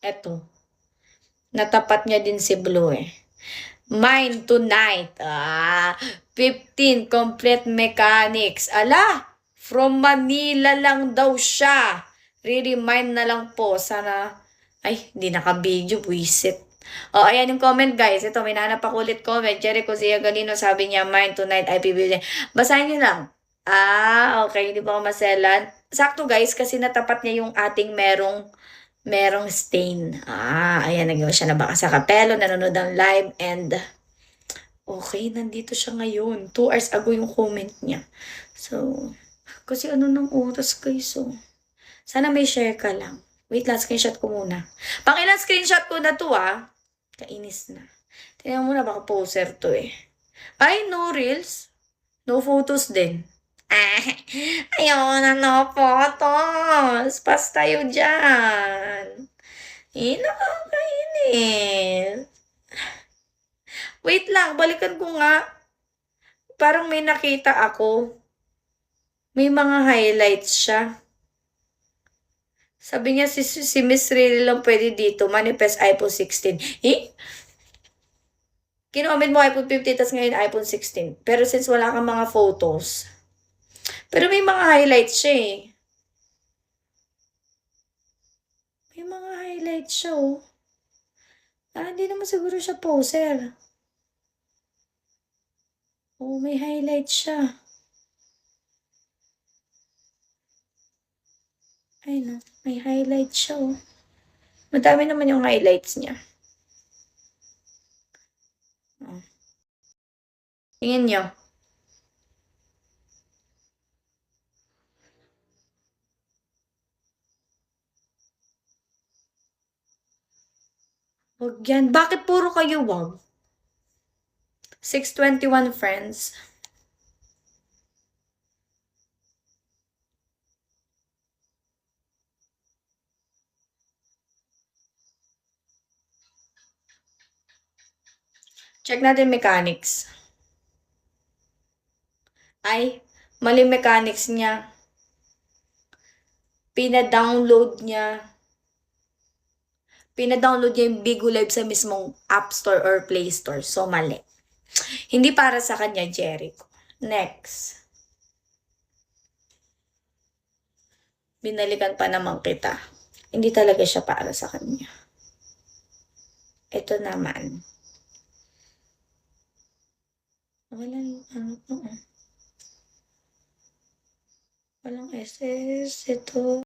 Eto, natapat niya din si Blue eh. Mine tonight. 15 complete mechanics. Ala, from Manila lang daw siya. Re-remind na lang po. Sana, ay, hindi naka-video, buisit. Ayan yung comment guys. Ito, may nahanap ako ulit comment. Jericho Zia Galino, sabi niya, mine tonight, IPBJ. Basahin niyo lang. Okay, hindi pa ako maselan. Sakto guys, kasi natapat niya yung ating merong stain. Ayan, nagawa siya na baka sa kapelo, nanonood ng live, and okay, nandito siya ngayon. 2 hours ago yung comment niya. So, kasi ano ng oras guys, so. Sana may share ka lang. Wait lang, screenshot ko muna. Pangilan screenshot ko na to Kainis na. Tingnan mo na, baka poser to eh. Ay, no reels. No photos din. Ayaw na no photos. Pas tayo dyan. Nakakainis. Wait lang, balikan ko nga. Parang may nakita ako. May mga highlights siya. Sabi niya si Miss Riri lang pwede dito. Manifest iPhone 16. Kinoment mo iPhone 15, tas ngayon iPhone 16. Pero since wala kang mga photos. Pero may mga highlights siya eh. May mga highlights siya oh. Hindi naman siguro siya poser. Oh, may highlights siya. Ay no, may highlights siya oh. Madami naman yung highlights niya. Tingin nyo. Wag yan. Bakit puro kayo wag? 621 friends. Check natin mechanics. Ay, mali mechanics niya. Pina-download niya yung Bigo Live sa mismong App Store or Play Store. So, mali. Hindi para sa kanya, Jericho. Next. Binalikan pa naman kita. Hindi talaga siya para sa kanya. Ito naman. Walang SS. Ito.